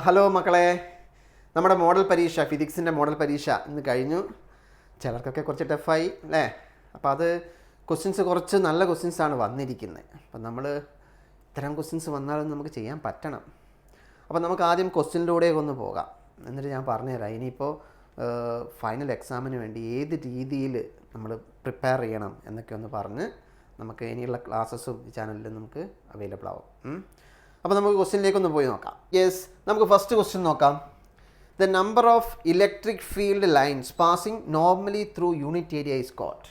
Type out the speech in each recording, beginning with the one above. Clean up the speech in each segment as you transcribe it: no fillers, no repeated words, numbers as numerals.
Hello മക്കളെ, നമ്മുടെ model പരീക്ഷ ഫിസിക്സിൻ്റെ മോഡൽ പരീക്ഷ ഇന്ന് കഴിഞ്ഞു. ചിലർക്കൊക്കെ കുറച്ച് ടഫായി അല്ലേ? അപ്പോൾ അത് ക്വസ്റ്റ്യൻസ് കുറച്ച് നല്ല ക്വസ്റ്റ്യൻസാണ് വന്നിരിക്കുന്നത്. അപ്പം നമ്മൾ ഇത്തരം ക്വസ്റ്റ്യൻസ് വന്നാലും നമുക്ക് ചെയ്യാൻ പറ്റണം. അപ്പോൾ നമുക്ക് ആദ്യം ക്വസ്റ്റ്യനിലൂടെ ഒന്ന് പോകാം, എന്നിട്ട് ഞാൻ പറഞ്ഞുതരാം ഇനിയിപ്പോൾ ഫൈനൽ എക്സാമിന് വേണ്ടി ഏത് രീതിയിൽ നമ്മൾ പ്രിപ്പയർ ചെയ്യണം എന്നൊക്കെ ഒന്ന് പറഞ്ഞ് നമുക്ക് ഇനിയുള്ള ക്ലാസ്സസും ഈ ചാനലിൽ നമുക്ക് അവൈലബിൾ ആവും. അപ്പോൾ നമുക്ക് ക്വസ്റ്റ്യനിലേക്കൊന്ന് പോയി നോക്കാം. യെസ്, നമുക്ക് ഫസ്റ്റ് ക്വസ്റ്റ്യൻ നോക്കാം. The number of electric field lines passing normally through unit area is called.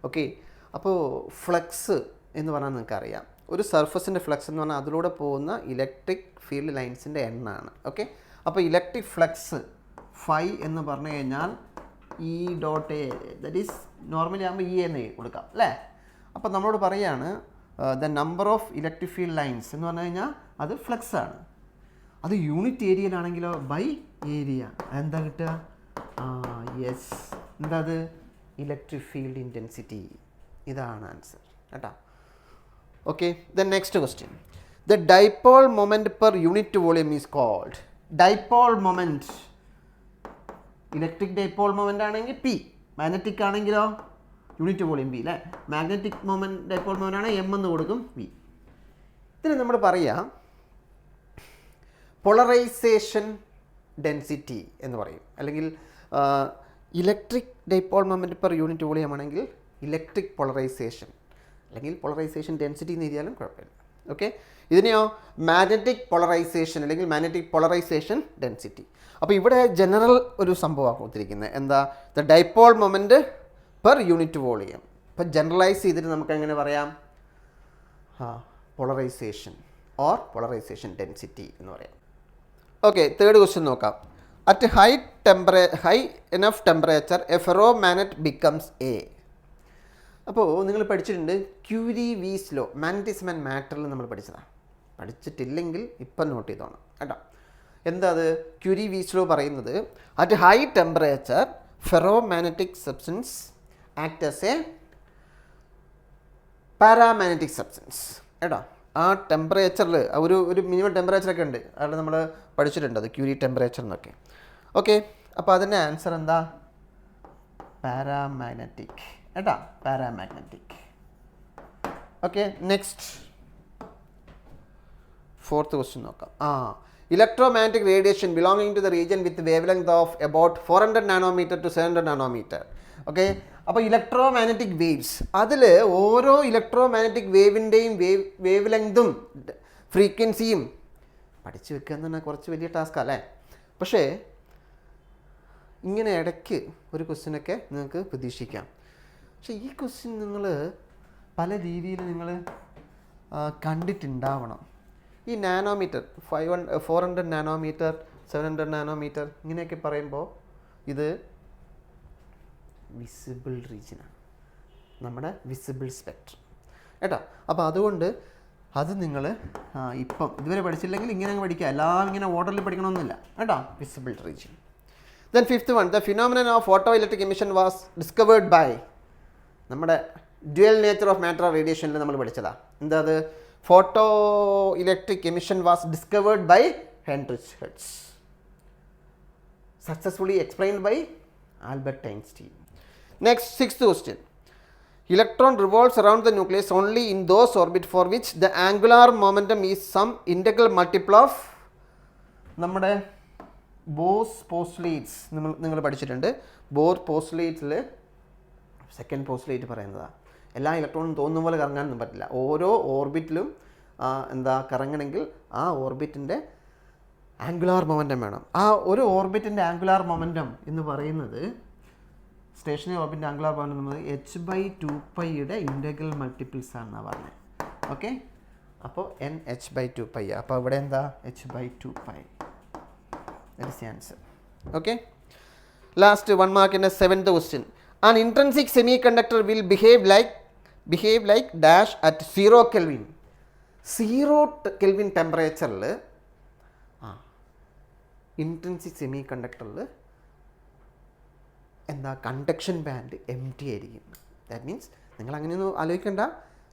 Okay, അപ്പോൾ ഫ്ലക്സ് എന്ന് പറഞ്ഞാൽ നിങ്ങൾക്കറിയാം, ഒരു സർഫസിൻ്റെ ഫ്ലക്സ് എന്ന് പറഞ്ഞാൽ അതിലൂടെ പോകുന്ന ഇലക്ട്രിക് ഫീൽഡ് ലൈൻസിൻ്റെ എണ്ണമാണ്. ഓക്കെ, അപ്പോൾ ഇലക്ട്രിക് ഫ്ലക്സ് ഫൈ എന്ന് പറഞ്ഞു കഴിഞ്ഞാൽ E dot A, that is normally ആകുമ്പോൾ ഇ എന്ന് കൊടുക്കാം അല്ലേ? അപ്പോൾ നമ്മളോട് പറയുകയാണ് the number of electric field lines എന്ന് പറഞ്ഞു കഴിഞ്ഞാൽ അത് ഫ്ലക്സ് ആണ്. അത് യൂണിറ്റ് ഏരിയയിലാണെങ്കിലോ ബൈ ഏരിയ എന്താ കിട്ടുക? യെസ്, എന്താ അത്? Electric field intensity. ഇതാണ് ആൻസർ കേട്ടോ. Okay, then next question. The dipole moment per unit volume is called. Dipole moment, electric dipole moment ആണെങ്കിൽ പി, മാഗ്നറ്റിക് ആണെങ്കിലോ യൂണിറ്റ് വോളിയം വി അല്ലേ? മാഗ്നറ്റിക് മൊമെൻറ്റ് ഡൈപോൾ മൊമെൻ്റ് ആണെങ്കിൽ M എന്ന് കൊടുക്കും, V. ഇതിന് നമ്മൾ പറയാം പോളറൈസേഷൻ ഡെൻസിറ്റി എന്ന് പറയും, അല്ലെങ്കിൽ electric dipole moment per unit volume ആണെങ്കിൽ ഇലക്ട്രിക് പോളറൈസേഷൻ, അല്ലെങ്കിൽ പോളറൈസേഷൻ ഡെൻസിറ്റി എന്ന് എഴുതിയാലും കുഴപ്പമില്ല. ഓക്കെ, ഇതിനെയോ മാഗ്നറ്റിക് പോളറൈസേഷൻ അല്ലെങ്കിൽ മാഗ്നറ്റിക് പോളറൈസേഷൻ ഡെൻസിറ്റി. അപ്പോൾ ഇവിടെ ജനറൽ ഒരു സംഭവമാണ് കൊടുത്തിരിക്കുന്നത്. എന്താ? The dipole moment per unit volume. ഇപ്പോൾ ജനറലൈസ് ചെയ്തിട്ട് നമുക്ക് എങ്ങനെ പറയാം? പോളറൈസേഷൻ ഓർ പോളറൈസേഷൻ ഡെൻസിറ്റി എന്ന് പറയാം. ഓക്കെ, തേർഡ് ക്വസ്റ്റ്യൻ നോക്കാം. At high enough temperature a ferro magnet becomes a. അപ്പോൾ നിങ്ങൾ പഠിച്ചിട്ടുണ്ട് Curie Weiss law, magnetism and മാറ്ററിൽ നമ്മൾ പഠിച്ചതാണ്. പഠിച്ചിട്ടില്ലെങ്കിൽ ഇപ്പം നോട്ട് ചെയ്തോണം കേട്ടോ. എന്താ അത്? ക്യൂരി വീസ് ലോ പറയുന്നത് at high temperature ferro magnetic substance act as a paramagnetic substance കേട്ടോ. ആ ടെമ്പറേച്ചറിൽ ഒരു മിനിമം ടെമ്പറേച്ചറൊക്കെ ഉണ്ട്, അവിടെ നമ്മൾ പഠിച്ചിട്ടുണ്ട് അത് ക്യൂരി ടെമ്പറേച്ചർ എന്നൊക്കെ. ഓക്കെ, അപ്പോൾ അതിൻ്റെ ആൻസർ എന്താ? പാരാമാഗ്നറ്റിക് കേട്ടോ, paramagnetic. Okay, next fourth question നോക്കാം. Electromagnetic radiation belonging to the region with wave length of about 400 nanometre to 700 nanometre. Okay, അപ്പോൾ ഇലക്ട്രോ മാഗ്നറ്റിക് വേവ്സ്, അതിൽ ഓരോ ഇലക്ട്രോ മാഗ്നറ്റിക് വേവിൻ്റെയും വേവ് ലെങ്തും ഫ്രീക്വൻസിയും പഠിച്ചു വെക്കുക എന്ന് പറഞ്ഞാൽ കുറച്ച് വലിയ ടാസ്ക് അല്ലേ? പക്ഷേ ഇങ്ങനെ ഇടയ്ക്ക് ഒരു ക്വസ്റ്റ്യനൊക്കെ നിങ്ങൾക്ക് പ്രതീക്ഷിക്കാം. പക്ഷേ ഈ ക്വസ്റ്റ്യൻ നിങ്ങൾ പല രീതിയിൽ നിങ്ങൾ കണ്ടിട്ടുണ്ടാവണം. ഈ നാനോമീറ്റർ 400 നാനോമീറ്റർ 700 നാനോമീറ്റർ ഇങ്ങനെയൊക്കെ പറയുമ്പോൾ ഇത് വിസിബിൾ റീജിയനാണ്, നമ്മുടെ വിസിബിൾ സ്പെക്ട്രം കേട്ടോ. അപ്പോൾ അതുകൊണ്ട് അത് നിങ്ങൾ ഇപ്പം ഇതുവരെ പഠിച്ചില്ലെങ്കിൽ ഇങ്ങനെ അങ്ങ് പഠിക്കുക, എല്ലാം ഇങ്ങനെ ഓർഡറിൽ പഠിക്കണമെന്നില്ല കേട്ടോ. Visible region. Then fifth one, the phenomenon of photoelectric emission was discovered by. നമ്മുടെ ഡ്യുവൽ നേച്ചർ ഓഫ് മാറ്റർ റേഡിയേഷനിൽ നമ്മൾ പഠിച്ചതാണ്. എന്താ അത്? Photoelectric emission was discovered by Heinrich Hertz, successfully explained by Albert Einstein. Next, sixth question. Electron revolves around the nucleus only in those orbits for which the angular momentum is some integral multiple of നമ്മുടെ boss postulates നിങ്ങൾ പഠിച്ചിട്ടുണ്ട്. Bore പോസ്റ്റുലേറ്റ്സിൽ second postulate പറയുന്നതാണ് എല്ലാ ഇലക്ട്രോണും തോന്നുന്ന പോലെ കറങ്ങാനൊന്നും പറ്റില്ല. ഓരോ ഓർബിറ്റിലും കറങ്ങണമെങ്കിൽ ആ ഓർബിറ്റിൻ്റെ ആംഗുലാർ മൊമെൻറ്റം വേണം. ആ ഒരു ഓർബിറ്റിൻ്റെ ആംഗുലാർ മൊമെൻറ്റം എന്ന് പറയുന്നത് സ്റ്റേഷനറി ഓർബിറ്റിൻ്റെ ആംഗുലാർ മൊമെൻറ്റം നമ്മൾ h/2πയുടെ ഇൻ്റഗ്രൽ മൾട്ടിപ്പിൾസ് ആണെന്നാണ് പറഞ്ഞത്. ഓക്കെ, അപ്പോൾ nh/2π. അപ്പോൾ ഇവിടെ എന്താ? h/2π. That is the answer. Okay, last 1 മാർക്കിൻ്റെ 7th question. An intrinsic semi conductor will behave like dash at 0 kelvin. 0 kelvin ടെമ്പറേച്ചറിൽ ഇൻട്രിൻസിക് സെമി കണ്ടക്ടറിൽ എന്താ? കണ്ടക്ഷൻ ബാൻഡ് എം ടി ആയിരിക്കും. ദാറ്റ് മീൻസ് നിങ്ങൾ അങ്ങനെയൊന്നും ആലോചിക്കേണ്ട,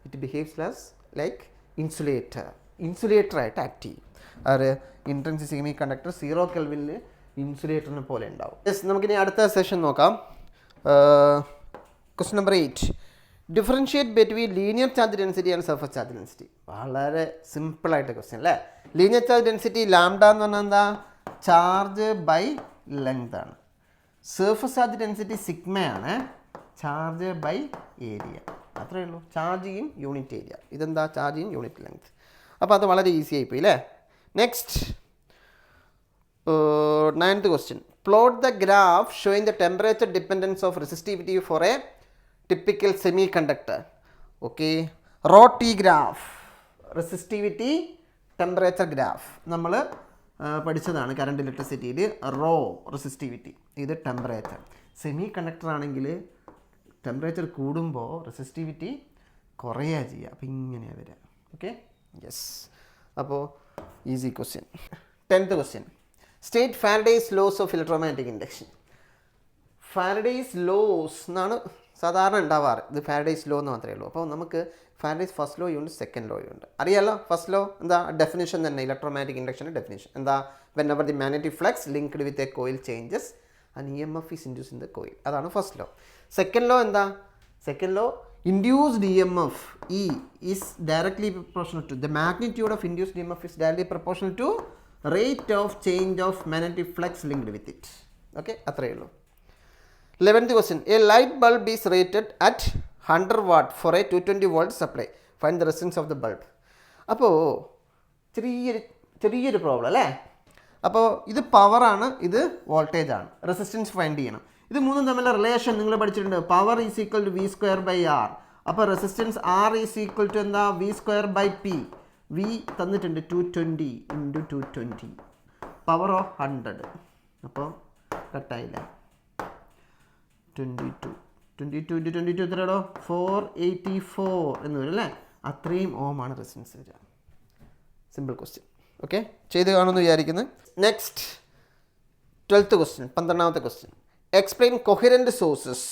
ഇറ്റ് ബിഹേവ്സ് ലൈക്ക് ഇൻസുലേറ്റർ ഇൻസുലേറ്ററായിട്ട് ആക്ട് ചെയ്യും. അത് ഇൻട്രിൻസിക് സെമി കണ്ടക്ടർ 0 കെൽവിനിൽ ഇൻസുലേറ്ററിനെ പോലെ ഉണ്ടാവും. യെസ്, നമുക്കിനി അടുത്ത സെഷൻ നോക്കാം. Question number 8. Differentiate between linear charge density and surface charge density. വളരെ സിമ്പിളായിട്ട് ക്വസ്റ്റ്യൻ അല്ലേ. ലീനിയർ ചാർജ് ഡെൻസിറ്റി ലാംഡ എന്ന് പറഞ്ഞാൽ എന്താ? ചാർജ് ബൈ ലെങ്ത് ആണ്. സർഫസ് ചാർജ് ഡെൻസിറ്റി സിഗ്മയാണ്, ചാർജ് ബൈ ഏരിയ. അത്രയേ ഉള്ളൂ. Charge in unit area. ഇതെന്താ? Charge in unit length. അപ്പോൾ അത് വളരെ ഈസി ആയിപ്പോയി അല്ലേ. Next 9th question. Plot the graph showing the temperature dependence of resistivity for a typical semiconductor. Okay, rho T graph, resistivity temperature graph. നമ്മൾ പഠിച്ചതാണ് current ഇലക്ട്രിസിറ്റിയിൽ. Rho resistivity, ഇത് temperature. Semi conductor ആണെങ്കിൽ ടെമ്പറേച്ചർ കൂടുമ്പോൾ resistivity കുറയുക ചെയ്യുക. അപ്പോൾ ഇങ്ങനെയാണ് വരിക. Okay, yes. അപ്പോൾ easy question. 10th question. State Faraday's laws of electromagnetic induction. Faraday's laws എന്നാണ് സാധാരണ ഉണ്ടാവാറ്. ഇത് ഫാരഡേയ്സ് ലോ എന്ന് മാത്രമേ ഉള്ളൂ. അപ്പോൾ നമുക്ക് ഫാരഡേയ്സ് ഫസ്റ്റ് ലോയുണ്ട്, സെക്കൻഡ് ലോയുണ്ട്. അറിയാലോ ഫസ്റ്റ് ലോ എന്താ? ഡെഫിനിഷൻ തന്നെ, ഇലക്ട്രോമാഗ്നറ്റിക് ഇൻഡക്ഷൻ്റെ ഡെഫിനിഷൻ എന്താ? When the magnetic flux linked with a coil changes and EMF is induced in the coil. അതാണ് ഫസ്റ്റ് ലോ. സെക്കൻഡ് ലോ എന്താ? Second law induced EMF E is directly proportional to the magnitude of induced EMF is directly proportional to rate of change of magnetic flux linked with it. Okay, അത്രയേ ഉള്ളൂ. 11th question. A light bulb is rated at 100 watt for a 220 volt supply. Find the resistance of the bulb. അപ്പോൾ ചെറിയൊരു problem അല്ലേ. അപ്പോൾ ഇത് പവറാണ്, ഇത് voltage ആണ്. റെസിസ്റ്റൻസ് ഫൈൻഡ് ചെയ്യണം. ഇത് മൂന്നും തമ്മിലുള്ള റിലേഷൻ നിങ്ങൾ പഠിച്ചിട്ടുണ്ട്. Power is equal to V²/R. അപ്പോൾ resistance R is equal to എന്താ? V²/P. V തന്നിട്ടുണ്ട് 220 × 220, പവർ ഓഫ് 100. അപ്പോൾ കട്ടായില്ല. 22 × 22 എത്രയാണോ? 484 എന്ന് വരും അല്ലേ. അത്രയും ഓമാണ് റെസിസ്റ്റൻസ് വരിക. Simple question. ഓക്കെ, ചെയ്ത് കാണുമെന്ന് വിചാരിക്കുന്നു. Next 12th question. 12ാമത്തെ ക്വസ്റ്റ്യൻ. Explain coherent sources.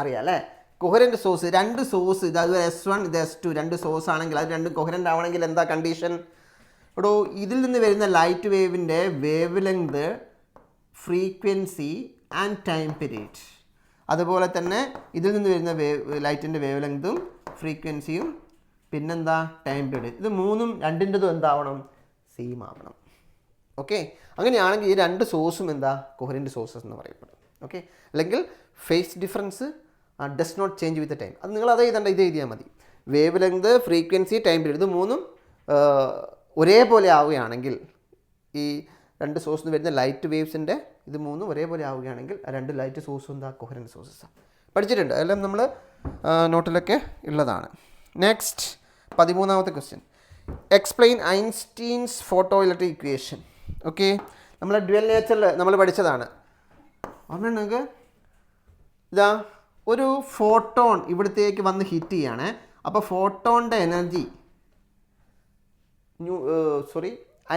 അറിയാം അല്ലേ. കൊഹറൻറ്റ് സോഴ്സ്, രണ്ട് സോഴ്സ്, ഇത് S1 ഇത് S2, രണ്ട് സോഴ്സ് ആണെങ്കിൽ അത് രണ്ടും കൊഹറൻറ്റ് ആവണമെങ്കിൽ എന്താ കണ്ടീഷൻ? ഇവിടെ ഇതിൽ നിന്ന് വരുന്ന ലൈറ്റ് വേവിൻ്റെ wave length, frequency and time period. അതുപോലെ തന്നെ ഇതിൽ നിന്ന് വരുന്ന ലൈറ്റിൻ്റെ വേവ് ലെങ്തും ഫ്രീക്വൻസിയും പിന്നെന്താ? Time period. ഇത് മൂന്നും രണ്ടിൻ്റെതും എന്താവണം? സെയിം ആവണം. ഓക്കെ, അങ്ങനെയാണെങ്കിൽ ഈ രണ്ട് സോഴ്സും എന്താ? കൊഹറൻറ്റ് സോഴ്സസ് എന്ന് പറയപ്പെടും. ഓക്കെ, അല്ലെങ്കിൽ phase difference does not change with time. അത് നിങ്ങൾ അതേ ഇത് എഴുതിയാൽ മതി. Wave length, frequency, time period, ഇത് മൂന്നും ഒരേപോലെ ആവുകയാണെങ്കിൽ, ഈ രണ്ട് സോഴ്സിൽ നിന്ന് വരുന്ന ലൈറ്റ് വേവ്സിൻ്റെ ഇത് മൂന്നും ഒരേപോലെ ആവുകയാണെങ്കിൽ ആ രണ്ട് ലൈറ്റ് സോഴ്സും എന്താ? കൊഹറൻറ്റ് സോഴ്സസാണ്. പഠിച്ചിട്ടുണ്ട്, അതെല്ലാം നമ്മൾ നോട്ടിലൊക്കെ ഉള്ളതാണ്. നെക്സ്റ്റ് 13ാമത്തെ question. Explain Einstein's photo electric equation. Okay, നമ്മൾ ഡ്യുവൽ നേച്ചറിൽ നമ്മൾ പഠിച്ചതാണ്. ഓർമ്മയുണ്ട് നിങ്ങൾക്ക്? ഇതാ ഒരു ഫോട്ടോൺ ഇവിടത്തേക്ക് വന്ന് ഹിറ്റ് ചെയ്യാണ്. അപ്പോൾ ഫോട്ടോണിൻ്റെ എനർജി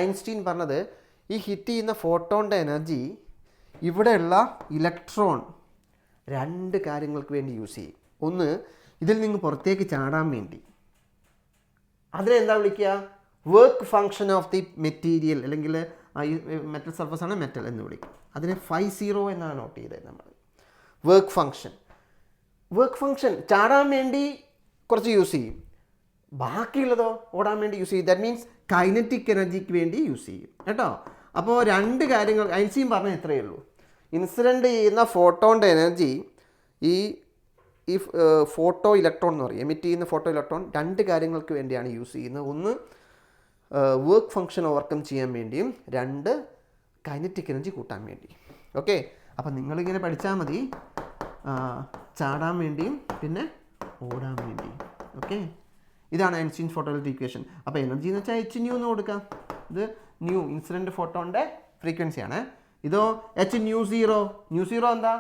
ഐൻസ്റ്റീൻ പറഞ്ഞത് ഈ ഹിറ്റ് ചെയ്യുന്ന ഫോട്ടോണിൻ്റെ എനർജി ഇവിടെയുള്ള ഇലക്ട്രോൺ രണ്ട് കാര്യങ്ങൾക്ക് വേണ്ടി യൂസ് ചെയ്യും. ഒന്ന്, ഇതിൽ നിന്ന് പുറത്തേക്ക് ചാടാൻ വേണ്ടി. അതിനെന്താ വിളിക്കുക? Work function of the material, അല്ലെങ്കിൽ മെറ്റൽ സർഫസ് ആണ് മെറ്റൽ എന്ന് വിളിക്കും. അതിനെ 50 എന്നാണ് നോട്ട് ചെയ്തത് നമ്മൾ. വർക്ക് ഫങ്ഷൻ ചാടാൻ വേണ്ടി കുറച്ച് യൂസ് ചെയ്യും, ബാക്കിയുള്ളതോ ഓടാൻ വേണ്ടി യൂസ് ചെയ്യും. ദാറ്റ് മീൻസ് കൈനറ്റിക് എനർജിക്ക് വേണ്ടി യൂസ് ചെയ്യും കേട്ടോ. അപ്പോൾ രണ്ട് കാര്യങ്ങൾ ഐൻസ്റ്റീൻ പറഞ്ഞ ഇത്രയേ ഉള്ളൂ. ഇൻസിഡൻറ്റ് ചെയ്യുന്ന ഫോട്ടോണിൻ്റെ എനർജി ഈ ഫോട്ടോ ഇലക്ട്രോൺ എന്ന് പറയും, എമിറ്റ് ചെയ്യുന്ന ഫോട്ടോ ഇലക്ട്രോൺ രണ്ട് കാര്യങ്ങൾക്ക് വേണ്ടിയാണ് യൂസ് ചെയ്യുന്നത്. ഒന്ന്, വർക്ക് ഫങ്ഷൻ ഓവർകം ചെയ്യാൻ വേണ്ടിയും, രണ്ട്, കൈനറ്റിക് എനർജി കൂട്ടാൻ വേണ്ടി. ഓക്കെ, അപ്പം നിങ്ങളിങ്ങനെ പഠിച്ചാൽ മതി, ചാടാൻ വേണ്ടിയും പിന്നെ ഓടാൻ വേണ്ടിയും. ഓക്കെ, ഇതാണ് ഐൻസ്റ്റീൻ ഫോട്ടോ ഇലക്ട്രിക് ഇക്വേഷൻ. അപ്പോൾ എനർജി എന്ന് വെച്ചാൽ H ന്യൂ എന്ന് കൊടുക്കാം. ഇത് ന്യൂ ഇൻസിഡൻറ്റ് ഫോട്ടോണിൻ്റെ ഫ്രീക്വൻസിയാണ്. ഇതോ H0. ന്യൂ0 എന്താ?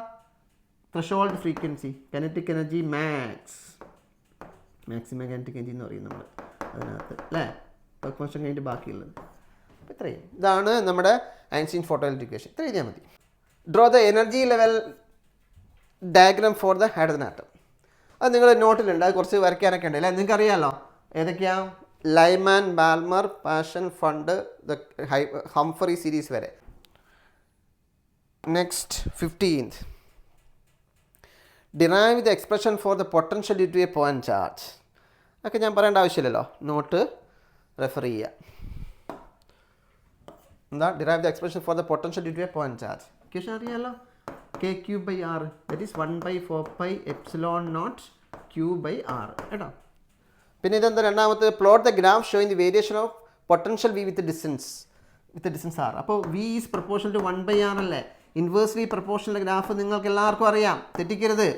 Threshold frequency. Kinetic energy maximum kinetic energy എന്ന് പറയും നമ്മൾ അതിനകത്ത് അല്ലേ. വർക്ക് ഫങ്ഷൻ കഴിഞ്ഞിട്ട് ബാക്കിയുള്ളത്. അപ്പോൾ ഇത്രയും ഇതാണ് നമ്മുടെ ഐൻസ്റ്റീൻ ഫോട്ടോ ഇലക്ട്രിക് ഇക്വേഷൻ. ഇത്ര എഴുതിയാൽ മതി. Draw the energy level diagram for the hydrogen atom. അത് നിങ്ങൾ നോട്ടിലുണ്ട്, അത് കുറച്ച് വരയ്ക്കാനൊക്കെ ഉണ്ട് അല്ലേ. നിങ്ങൾക്ക് അറിയാമല്ലോ ഏതൊക്കെയാണ് Lyman, Balmer, Paschen, Pfund, Humphrey series വരെ. Next 15th, derive the expression for the potential due to a point charge. Okay ഞാൻ പറയേണ്ട ആവശ്യമില്ലല്ലോ, നോട്ട് റെഫർ ചെയ്യുക. എന്താ derive the expression for the potential due to a point charge? Equation അറിയാമല്ലോ, k3/r that is 1/4πε0 q/r കേട്ടോ. പിന്നെ ഇതെന്താ രണ്ടാമത്തെ, plot the graph showing the variation of potential V with distance R. അപ്പോൾ V is proportional to 1/r അല്ലേ. Inversely proportional graph നിങ്ങൾക്ക് എല്ലാവർക്കും അറിയാം, തെറ്റിക്കരുത്.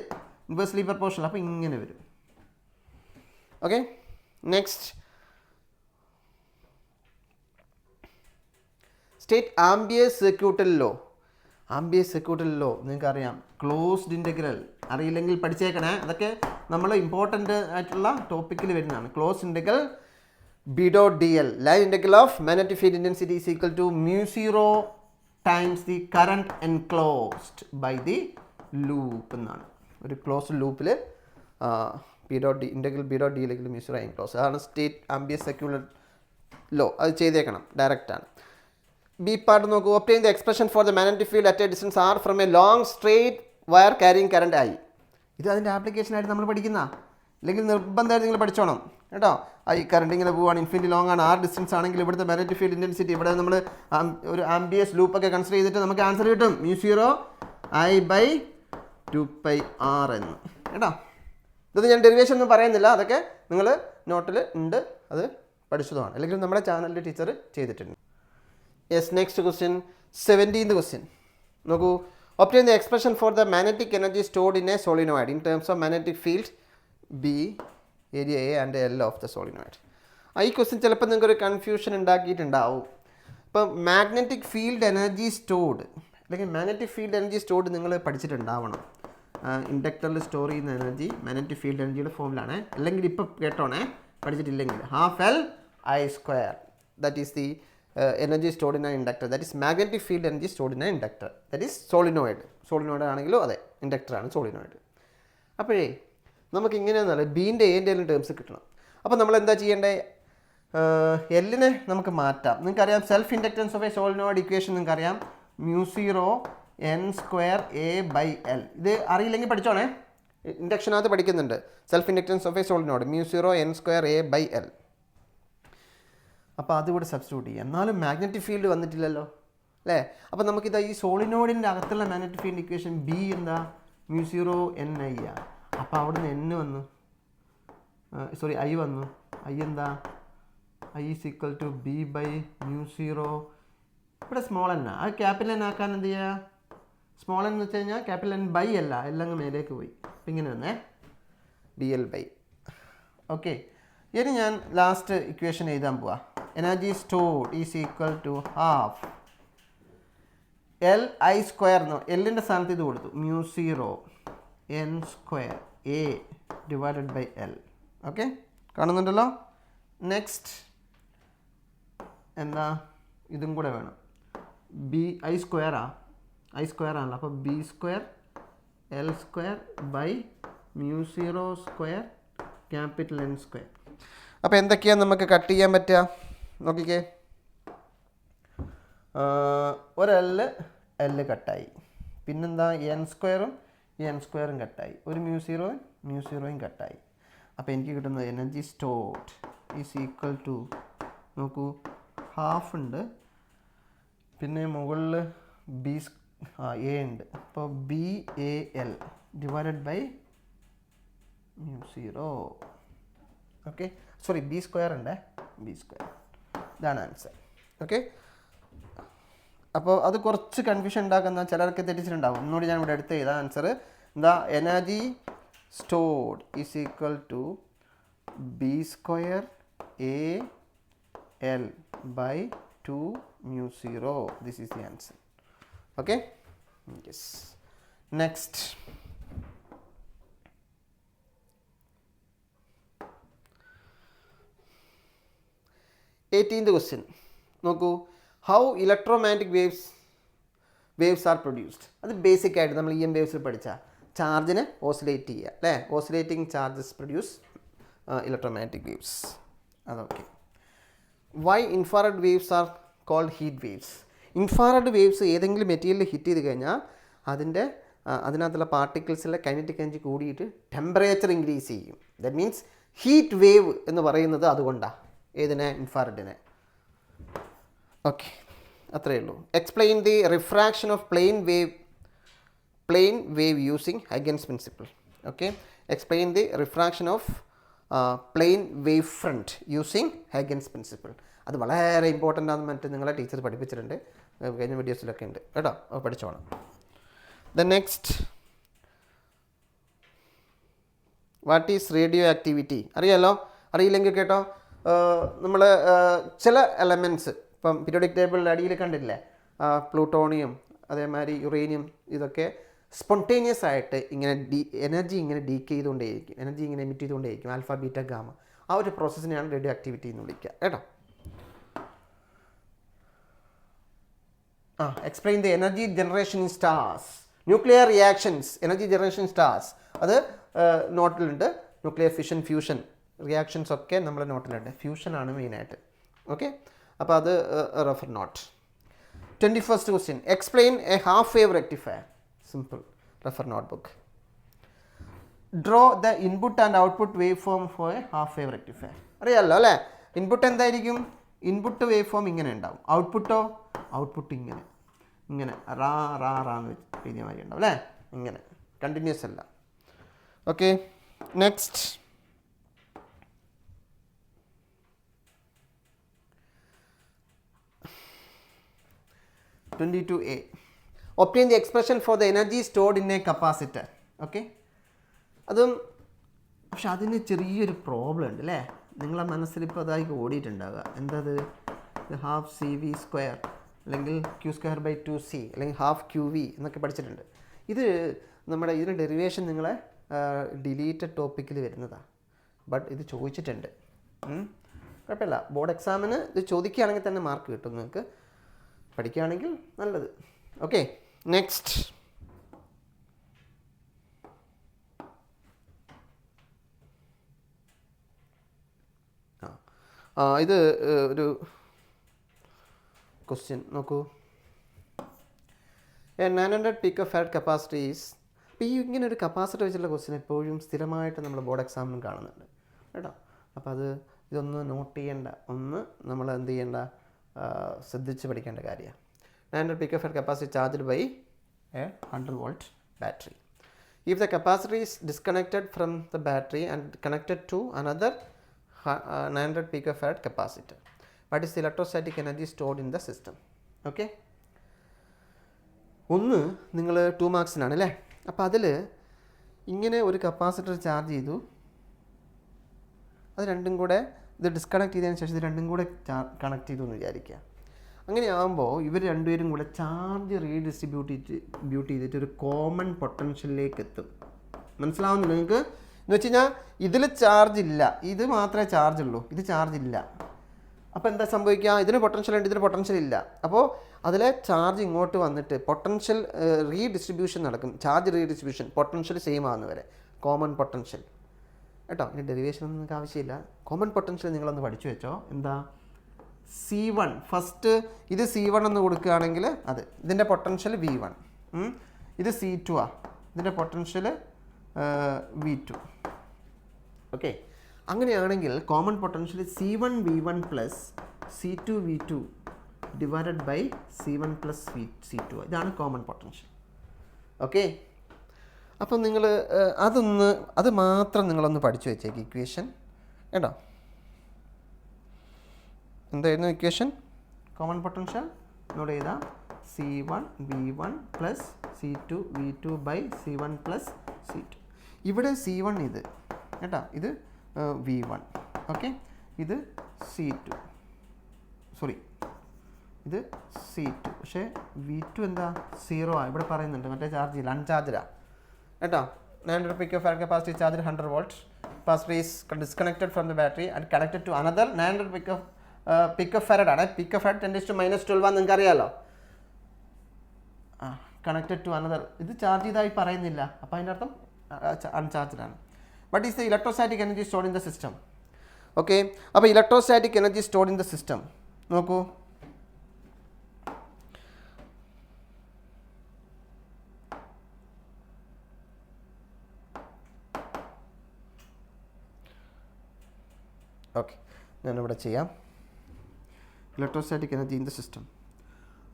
ഇൻവേഴ്സ്ലി പ്രപ്പോർഷണൽ, അപ്പോൾ ഇങ്ങനെ വരും. Okay, next state Ampere circuital law. Ampere circuital law നിങ്ങൾക്കറിയാം, closed integral അറിയില്ലെങ്കിൽ പഠിച്ചേക്കണേ. അതൊക്കെ നമ്മൾ ഇമ്പോർട്ടൻ്റ് ആയിട്ടുള്ള ടോപ്പിക്കിൽ വരുന്നതാണ്. Closed integral B.dl, line integral of magnetic field intensity is equal to μ0 times the current enclosed by the loop എന്നാണ്. ഒരു ക്ലോസ്ഡ് ലൂപ്പിൽ ഇൻ്റഗ്രൽ B.dl μ0 എൻക്ലോസ്, അതാണ് സ്റ്റേറ്റ് ആംബിയർ സർക്യൂട്ടൽ ലോ. അത് ചെയ്തേക്കണം, ഡയറക്റ്റാണ്. ബി പാർട്ട് നോക്കൂ. Obtain the expression for the magnetic field at a distance R from a long straight wire carrying current I. ഇത് അതിൻ്റെ ആപ്ലിക്കേഷനായിട്ട് നമ്മൾ പഠിക്കുന്ന, അല്ലെങ്കിൽ നിർബന്ധമായിട്ട് നിങ്ങൾ പഠിച്ചോണം കേട്ടോ. ഈ കറണ്ട് ഇങ്ങനെ പോവുകയാണ്, ഇൻഫിനിറ്റി ലോങ് ആണ്, ആർ ഡിസ്റ്റൻസ് ആണെങ്കിൽ ഇവിടുത്തെ മാഗ്നറ്റിക് ഫീൽഡ് ഇൻറ്റൻസിറ്റി ഇവിടെ നമ്മൾ ഒരു ആംബിയസ് ലൂപ്പൊക്കെ കൺസിഡർ ചെയ്തിട്ട് നമുക്ക് ആൻസർ കിട്ടും μ0 I/2πr എന്ന് കേട്ടോ. ഇതൊന്നും ഞാൻ ഡെറിവേഷൻ ഒന്നും പറയുന്നില്ല, അതൊക്കെ നിങ്ങൾ നോട്ടിൽ ഉണ്ട്, അത് പഠിച്ചതുമാണ്. അല്ലെങ്കിൽ നമ്മുടെ ചാനലിൽ ടീച്ചർ ചെയ്തിട്ടുണ്ട്. Yes, next question 17th question നോക്കൂ. Obtain the expression for the magnetic energy stored in a solenoid in terms of magnetic field B, area A and L of the solenoid. ഈ ക്വസ്റ്റ്യൻ ചിലപ്പോൾ നിങ്ങൾക്കൊരു confusion ഉണ്ടാക്കിയിട്ടുണ്ടാവും. ഇപ്പം magnetic field energy stored, അല്ലെങ്കിൽ magnetic field energy stored നിങ്ങൾ പഠിച്ചിട്ടുണ്ടാവണം. ഇൻഡക്ടറിൽ store ചെയ്യുന്ന എനർജി മാഗ്നറ്റിക് ഫീൽഡ് എനർജിയുടെ ഫോമിലാണ്. അല്ലെങ്കിൽ ഇപ്പം കേട്ടോണേ, പഠിച്ചിട്ടില്ലെങ്കിൽ ½LI², that is the energy stored in an inductor, that is magnetic field energy stored in an inductor, that is solenoid. Solenoid ആണെങ്കിലും അതെ, ഇൻഡക്ടറാണ് സോളിനോയിഡ്. അപ്പോഴേ നമുക്ക് ഇങ്ങനെയൊന്നല്ല, ബീൻ്റെ എൻ്റെയും ടേംസ് കിട്ടണം. അപ്പോൾ നമ്മൾ എന്താ ചെയ്യേണ്ടത്? എല്ലിനെ നമുക്ക് മാറ്റാം. നിങ്ങൾക്കറിയാം self inductance of a solenoid equation നിങ്ങൾക്കറിയാം, μ0 n²a/L. ഇത് അറിയില്ലെങ്കിൽ പഠിച്ചോണേ, ഇൻഡക്ഷനകത്ത് പഠിക്കുന്നുണ്ട്. Self inductance of a solenoid μ0 n²a/L. അപ്പോൾ അതുകൂടെ സബ്സ്റ്റിറ്റ്യൂട്ട് ചെയ്യാം. എന്നാലും മാഗ്നറ്റിക് ഫീൽഡ് വന്നിട്ടില്ലല്ലോ അല്ലേ. അപ്പോൾ നമുക്കിതാ ഈ സോളിനോയിഡിൻ്റെ അകത്തുള്ള മാഗ്നറ്റിക് ഫീൽഡ് ഇക്വേഷൻ ബി എന്താ, μ0 ni ആണ്. അപ്പോൾ അവിടുന്ന് n വന്നു, സോറി I വന്നു. I എന്താ, I is equal to B/μ0. ഇവിടെ സ്മോൾ n, അത് ക്യാപിറ്റൽ n ആക്കാൻ എന്ത് ചെയ്യുക? സ്മോൾ n എന്ന് വെച്ച് കഴിഞ്ഞാൽ ക്യാപിറ്റൽ n ബൈ അല്ല, എല്ലാം മേലേക്ക് പോയി. അപ്പം ഇങ്ങനെ വന്നേ, BL/. ഓക്കെ, ഇനി ഞാൻ ലാസ്റ്റ് ഇക്വേഷൻ എഴുതാൻ പോവാ. Energy stored is equal to ½ LI². എല്ലിൻ്റെ സ്ഥാനത്ത് ഇത് കൊടുത്തു, μ0 n²a/L. ഓക്കെ, കാണുന്നുണ്ടല്ലോ. നെക്സ്റ്റ് എന്താ, ഇതും കൂടെ വേണം. I² ആണല്ലോ, അപ്പോൾ B² L²/μ0² ക്യാപിറ്റൽ N². അപ്പോൾ എന്തൊക്കെയാണ് നമുക്ക് കട്ട് ചെയ്യാൻ പറ്റുക നോക്കിക്കേ. ഒരു L കട്ടായി, പിന്നെന്താ n²ഉം ഈ n² കട്ടായി, ഒരു μ0 കട്ടായി. അപ്പോൾ എനിക്ക് കിട്ടുന്നത് energy stored is equal to, നോക്കൂ, ½ ഉണ്ട്, പിന്നെ മുകളിൽ A ഉണ്ട്, അപ്പോൾ BAL /μ0. ഓക്കെ, സോറി B² ഉണ്ട്, B². ഇതാണ് ആൻസർ. ഓക്കെ, അപ്പോൾ അത് കുറച്ച് കൺഫ്യൂഷൻ ഉണ്ടാക്കുന്ന ചിലർക്ക് തെറ്റിച്ചിട്ടുണ്ടാവും. ഒന്നുകൂടി ഞാൻ ഇവിടെ എടുത്ത് ചെയ്ത ആൻസർ എന്താ, energy stored is equal to B² AL/2μ0. This is the answer. Okay, yes. Next 18th question നോക്കൂ. How electromagnetic waves are produced. അത് ബേസിക് ആയിട്ട് നമ്മൾ EM വേവ്സിൽ പഠിച്ച ചാർജിനെ ഓസിലേറ്റ് ചെയ്യുക അല്ലേ. Oscillating charges produce electromagnetic waves. അതൊക്കെ why infrared waves are called heat waves? Infrared waves ഏതെങ്കിലും മെറ്റീരിയൽ ഹിറ്റ് ചെയ്ത് കഴിഞ്ഞാൽ അതിനകത്തുള്ള പാർട്ടിക്കിൾസിലെ കൈനറ്റിക് എനർജി കൂടിയിട്ട് ടെമ്പറേച്ചർ ഇൻക്രീസ് ചെയ്യും. ദാറ്റ് മീൻസ് ഹീറ്റ് വേവ് എന്ന് പറയുന്നത് അതുകൊണ്ടാണ്. ഏതിനെ? ഇൻഫ്രാറെഡിനെ. ഓക്കെ, അത്രയേ ഉള്ളൂ. Explain the refraction of plane wave using Huygens principle. Okay, explain the refraction of plane wave front using Huygens principle. അത് വളരെ ഇമ്പോർട്ടൻ്റ് ആണെന്ന് മറ്റു നിങ്ങളെ ടീച്ചർ പഠിപ്പിച്ചിട്ടുണ്ട്, കഴിഞ്ഞ വീഡിയോസിലൊക്കെ ഉണ്ട് കേട്ടോ, പഠിച്ചോണം. The next, what is radioactivity? അറിയാലോ, അറിയില്ലെങ്കിൽ കേട്ടോ. നമ്മൾ ചില എലമെൻറ്റ്സ് ഇപ്പം പീരിയോഡിക് ടേബിളിൻ്റെ അടിയിൽ കണ്ടില്ലേ, പ്ലൂട്ടോണിയം അതേമാതിരി യുറേനിയം, ഇതൊക്കെ സ്പോണ്ടേനിയസ് ആയിട്ട് ഇങ്ങനെ എനർജി ഇങ്ങനെ ഡീക്ക് ചെയ്തുകൊണ്ടേയിരിക്കും, എനർജി ഇങ്ങനെ എമിറ്റ് ചെയ്തുകൊണ്ടേയിരിക്കും, ആൽഫ ബീറ്റ ഗാമ. ആ ഒരു പ്രോസസ്സിനെയാണ് റേഡിയോ ആക്ടിവിറ്റി എന്ന് വിളിക്കുക കേട്ടോ. Explain the energy generation in stars, nuclear reactions, energy generation stars. അത് നോട്ടിലുണ്ട്. ന്യൂക്ലിയർ ഫിഷൻ, ഫ്യൂഷൻ റിയാക്ഷൻസ് ഒക്കെ നമ്മുടെ നോട്ടിലുണ്ട്. ഫ്യൂഷനാണ് മെയിനായിട്ട്. ഓക്കെ, അപ്പോൾ അത് refer note. 21st question, explain a half wave rectifier. Simple, refer note book. Draw the input and output wave form for a half wave rectifier. അറിയാമല്ലോ അല്ലേ? ഇൻപുട്ട് എന്തായിരിക്കും? ഇൻപുട്ട് വേവ് ഫോം ഇങ്ങനെ ഉണ്ടാവും. ഔട്ട്പുട്ടോ? ഔട്ട്പുട്ട് ഇങ്ങനെ ഇങ്ങനെ റാ റാ റാന്ന് എഴുതിയ മാതിരി ഉണ്ടാവും അല്ലേ? ഇങ്ങനെ കണ്ടിന്യൂസ് അല്ല. Okay, next. (22A) obtain the expression for the energy stored in a capacitor. Okay, അതും പക്ഷെ അതിന് ചെറിയൊരു പ്രോബ്ലം ഉണ്ട് അല്ലേ? നിങ്ങളെ മനസ്സിലിപ്പോൾ അതായി ഓടിയിട്ടുണ്ടാവുക. എന്തത്? ഹാഫ് CV² അല്ലെങ്കിൽ Q²/2C അല്ലെങ്കിൽ ഹാഫ് QV എന്നൊക്കെ പഠിച്ചിട്ടുണ്ട്. ഇത് നമ്മുടെ ഇതിൻ്റെ ഡെറിവേഷൻ നിങ്ങളെ ഡിലീറ്റഡ് ടോപ്പിക്കിൽ വരുന്നതാണ്. ബട്ട് ഇത് ചോദിച്ചിട്ടുണ്ട്. കുഴപ്പമില്ല, ബോർഡ് എക്സാമിന് ഇത് ചോദിക്കുകയാണെങ്കിൽ തന്നെ മാർക്ക് കിട്ടും നിങ്ങൾക്ക്, പഠിക്കുകയാണെങ്കിൽ നല്ലത്. Okay, next. ഇത് ഒരു ക്വസ്റ്റ്യൻ നോക്കൂ. 900 പിക്കോഫാരഡ് കപ്പാസിറ്റി ഈസ്. അപ്പോൾ ഈ ഇങ്ങനെ ഒരു കപ്പാസിറ്റി വെച്ചുള്ള ക്വസ്റ്റ്യൻ എപ്പോഴും സ്ഥിരമായിട്ട് നമ്മൾ ബോർഡ് എക്സാമിനും കാണുന്നുണ്ട് കേട്ടോ. അപ്പോൾ ഇതൊന്ന് നോട്ട് ചെയ്യേണ്ട, ഒന്ന് നമ്മൾ എന്ത് ചെയ്യേണ്ട, ശ്രദ്ധിച്ച് പഠിക്കേണ്ട കാര്യമാണ്. 900 picofarad capacity charged by a 100 volt battery. If the capacitor is disconnected from the battery and connected to another 900 picofarad capacitor, what is the electrostatic energy stored in the system? Okay, ഒന്ന് നിങ്ങൾ 2 മാർക്സിനാണ് അല്ലേ? അപ്പോൾ അതിൽ ഇങ്ങനെ ഒരു capacitor charge ചെയ്തു, അത് രണ്ടും കൂടെ ഇത് ഡിസ്കണക്ട് ചെയ്തതിന് ശേഷം ഇത് രണ്ടും കൂടെ കണക്ട് ചെയ്തു എന്ന് വിചാരിക്കുക. അങ്ങനെയാകുമ്പോൾ ഇവർ രണ്ടുപേരും കൂടെ ചാർജ് റീഡിസ്ട്രിബ്യൂട്ട് ചെയ്തിട്ട് ഒരു കോമൺ പൊട്ടൻഷ്യലിലേക്ക് എത്തും. മനസ്സിലാവുന്നില്ല നിങ്ങൾക്ക്? എന്ന് വെച്ച് കഴിഞ്ഞാൽ ഇതിൽ ചാർജ് ഇല്ല, ഇത് മാത്രമേ ചാർജ് ഉള്ളൂ, ഇത് ചാർജ് ഇല്ല. അപ്പോൾ എന്താ സംഭവിക്കുക? ഇതിന് പൊട്ടൻഷ്യൽ ഉണ്ട്, ഇതിന് പൊട്ടൻഷ്യൽ ഇല്ല. അപ്പോൾ അതിലെ ചാർജ് ഇങ്ങോട്ട് വന്നിട്ട് പൊട്ടൻഷ്യൽ റീഡിസ്ട്രിബ്യൂഷൻ നടക്കും. ചാർജ് റീഡിസ്ട്രിബ്യൂഷൻ, പൊട്ടൻഷ്യൽ സെയിം ആകുന്ന വരെ കോമൺ പൊട്ടൻഷ്യൽ കേട്ടോ. ഇനി ഡെറിവേഷൻ ഒന്നും നിങ്ങൾക്ക് ആവശ്യമില്ല. കോമൺ പൊട്ടൻഷ്യൽ നിങ്ങളൊന്ന് പഠിച്ചു വെച്ചോ. എന്താ? C1 ഫസ്റ്റ്, ഇത് C1 എന്ന് കൊടുക്കുകയാണെങ്കിൽ അത് ഇതിൻ്റെ പൊട്ടൻഷ്യൽ V1, ഇത് C2 ആ, ഇതിൻ്റെ പൊട്ടൻഷ്യൽ V2. ഓക്കെ, അങ്ങനെയാണെങ്കിൽ common potential C1 V1 plus C2 V2 divided by C1 plus C2. ഇതാണ് കോമൺ പൊട്ടൻഷ്യൽ. ഓക്കെ, അപ്പം നിങ്ങൾ അത് മാത്രം നിങ്ങളൊന്ന് പഠിച്ചു വെച്ചേക്ക് ഇക്വേഷൻ കേട്ടോ. എന്തായിരുന്നു ഇക്വേഷൻ? കോമൺ പൊട്ടൻഷ്യൽ നോട്ട് ചെയ്താൽ C1 V1 plus C2 V2 by C1 plus C2. ഇവിടെ C1 ഇത് കേട്ടോ, ഇത് V1. ഓക്കെ, ഇത് C2, സോറി ഇത് C2. പക്ഷേ V2 എന്താ? 0 ആ. ഇവിടെ പറയുന്നുണ്ട് മറ്റേ ചാർജ് ഇല്ല, അൺചാർജഡാണ് കേട്ടോ. 900 picofarad capacity charged 100 volts. Capacitor is disconnected from the battery and connected to another 900 picofarad ആണ്. picofarad 10⁻12 ആണെന്ന് നിങ്ങൾക്ക് അറിയാമല്ലോ. കണക്റ്റഡ് ടു അനദർ, ഇത് ചാർജ് ചെയ്തായി പറയുന്നില്ല, അപ്പോൾ അതിൻ്റെ അർത്ഥം അൺചാർജ്ഡ് ആണ്. But is the electrostatic energy stored in the system. Okay. അപ്പോൾ electrostatic energy stored in the system നോക്കൂ. ഓക്കെ, ഞാനിവിടെ ചെയ്യാം. Electrostatic energy in the system.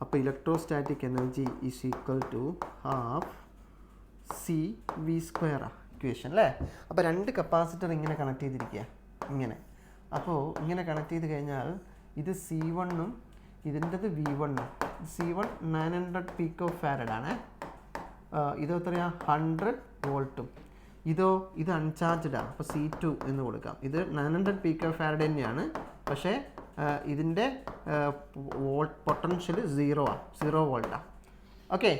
അപ്പോൾ electrostatic energy is equal to half C V square equation അല്ലേ. അപ്പോൾ രണ്ട് capacitor ഇങ്ങനെ connect ചെയ്തിരിക്കുക ഇങ്ങനെ. അപ്പോൾ ഇങ്ങനെ കണക്ട് ചെയ്ത് കഴിഞ്ഞാൽ ഇത് C1ഉം ഇതിൻ്റെത് V1ഉം. C1 900 പീക്കോ ഫാരഡാണ്. ഇത് എത്രയാ 100 വോൾട്ടും. ഇത് അൺചാർജ്ഡാണ്. അപ്പോൾ C2 എന്ന് കൊടുക്കാം. ഇത് 900 പീക്കോ ഫാരഡ് തന്നെയാണ്, പക്ഷേ ഇതിൻ്റെ പൊട്ടൻഷ്യൽ 0 വോൾട്ടാണ്. ഓക്കെ.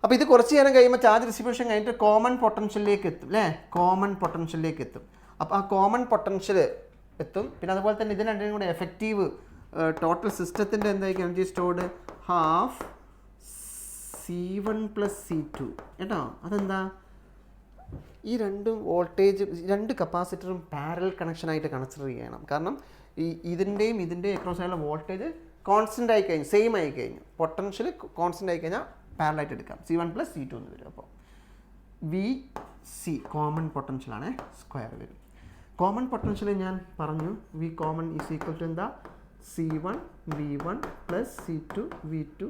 അപ്പോൾ ഇത് കുറച്ച് നേരം കഴിയുമ്പോൾ ചാർജ് ഡിസ്ട്രിബ്യൂഷൻ കഴിഞ്ഞിട്ട് കോമൺ പൊട്ടൻഷ്യലിലേക്ക് എത്തും അല്ലേ. കോമൺ പൊട്ടൻഷ്യലിലേക്ക് എത്തും. അപ്പോൾ ആ കോമൺ പൊട്ടൻഷ്യൽ എത്തും. പിന്നെ അതുപോലെ തന്നെ ഇതിന് രണ്ടിനും കൂടെ എഫക്റ്റീവ് ടോട്ടൽ സിസ്റ്റത്തിൻ്റെ എന്തായിരിക്കും energy stored half C1 + C2 കേട്ടോ. അതെന്താ, ഈ രണ്ടും വോൾട്ടേജ് രണ്ട് കപ്പാസിറ്ററും പാരലൽ കണക്ഷനായിട്ട് കൺസിഡർ ചെയ്യണം. കാരണം ഇതിൻ്റെയും അക്രോസ് ആയുള്ള വോൾട്ടേജ് കോൺസ്റ്റൻ്റ് ആയി കഴിഞ്ഞു, സെയിം ആയി കഴിഞ്ഞു. പൊട്ടൻഷ്യൽ കോൺസ്റ്റൻ്റ് ആയി കഴിഞ്ഞാൽ പാരലായിട്ട് എടുക്കാം. C1 + C2 എന്ന് വരും. അപ്പോൾ VC കോമൺ പൊട്ടൻഷ്യലാണ്, സ്ക്വയർ വരും. കോമൺ പൊട്ടൻഷ്യൽ ഞാൻ പറഞ്ഞു V common is equal to എന്താ C1 V1 + C2 V2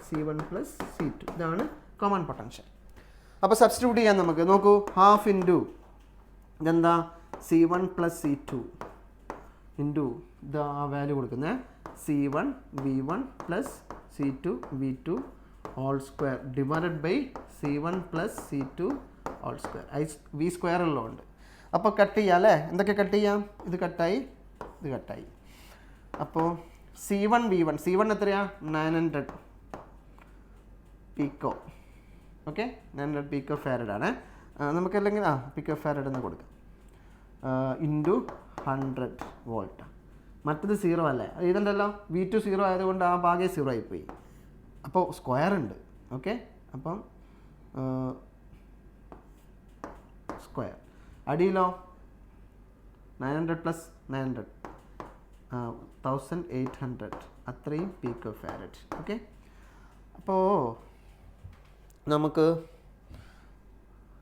C1 + C2. ഇതാണ് കോമൺ പൊട്ടൻഷ്യൽ. അപ്പോൾ സബ്സ്റ്റിറ്റ്യൂട്ട് ചെയ്യാൻ നമുക്ക് നോക്കൂ. ഹാഫ് ഇൻറ്റു ഇതെന്താ C1 + C2 ഇൻറ്റു ഇത് ആ വാല്യൂ കൊടുക്കുന്നത് C1 V1 + C2 V2 whole square divided by C1 + C2 whole square. V square ഉള്ളതുകൊണ്ട്. അപ്പോൾ കട്ട് ചെയ്യാം അല്ലേ. എന്തൊക്കെ കട്ട് ചെയ്യാം? ഇത് കട്ടായി, ഇത് കട്ടായി. അപ്പോൾ C1 V1 C1 എത്രയാ 900 പീക്കോ. ഓക്കെ, 900 പീക്കോ ഫാരഡാണ്. നമുക്കല്ലെങ്കിൽ പീക്കോ ഫാരഡ് എന്ന് കൊടുക്കാം. Into 100 volt. മറ്റത് 0 അല്ലേ, ഇതുണ്ടല്ലോ V2 0 ആയതുകൊണ്ട് ആ ഭാഗം 0 ആയിപ്പോയി. അപ്പോൾ സ്ക്വയർ ഉണ്ട്. ഓക്കെ, അപ്പം സ്ക്വയർ. അടിയിലോ 900 + 900 1800 അത്രയും പീക്കോ ഫാരഡ്. ഓക്കെ, അപ്പോൾ നമുക്ക്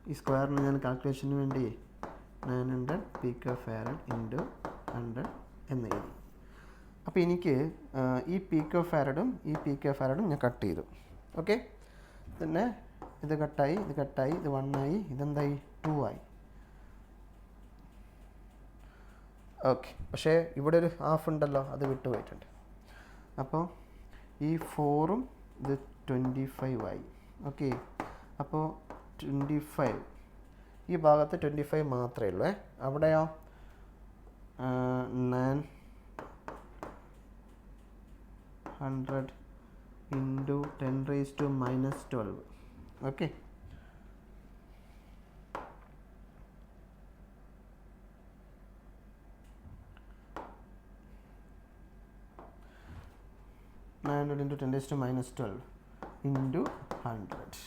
ഈ സ്ക്വയറിന് ഞാൻ കാൽക്കുലേഷന് വേണ്ടി 900 പീക്കോ ഫാരഡ് ഇൻറ്റു 100 എന്ന് എഴുതി. അപ്പോൾ എനിക്ക് ഈ പീക്കോ ഫാരഡും ഈ പീക്കോ ഫാരഡും ഞാൻ കട്ട് ചെയ്തു. ഓക്കെ, പിന്നെ ഇത് കട്ടായി, ഇത് കട്ടായി, ഇത് 1 ആയി, ഇതെന്തായി 2 ആയി. ഓക്കെ, പക്ഷേ ഇവിടെ ഒരു ഹാഫ് ഉണ്ടല്ലോ, അത് വിട്ടുപോയിട്ടുണ്ട്. അപ്പോൾ ഈ 4ഉം ഇത് 25 ആയി. ഓക്കെ, അപ്പോൾ 25 ഈ ഭാഗത്ത് 25 മാത്രമേ ഉള്ളൂ. അവിടെയോ 900 ഇൻറ്റു 10⁻⁻12. Okay, into 10⁻12 into 100.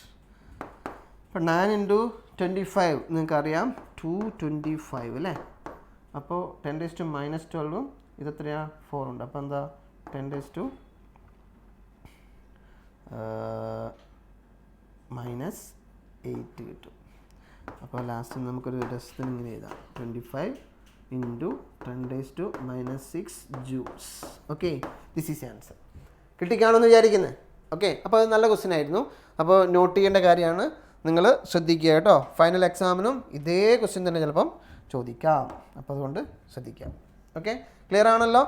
അപ്പോൾ 9 ഇൻറ്റു 25 നിങ്ങൾക്കറിയാം 225 അല്ലേ. അപ്പോൾ 10⁻12ഉം ഇതെത്രയാ 4 ഉണ്ട്. അപ്പോൾ എന്താ 10⁻8 കിട്ടും. അപ്പോൾ ലാസ്റ്റ് നമുക്കൊരു രസത്തിന് ഇങ്ങനെ എഴുതാം 25 into 10⁻6 joules. Okay, this is answer. കിട്ടിക്കാണെന്ന് വിചാരിക്കുന്നത്. ഓക്കെ, അപ്പോൾ അത് നല്ല ക്വസ്റ്റ്യൻ ആയിരുന്നു. അപ്പോൾ നോട്ട് ചെയ്യേണ്ട കാര്യമാണ്, നിങ്ങൾ ശ്രദ്ധിക്കുക കേട്ടോ. ഫൈനൽ എക്സാമിനും ഇതേ ക്വസ്റ്റ്യൻ തന്നെ ചിലപ്പം ചോദിക്കാം. അപ്പോൾ അതുകൊണ്ട് ശ്രദ്ധിക്കാം. ഓക്കെ, ക്ലിയർ ആണല്ലോ?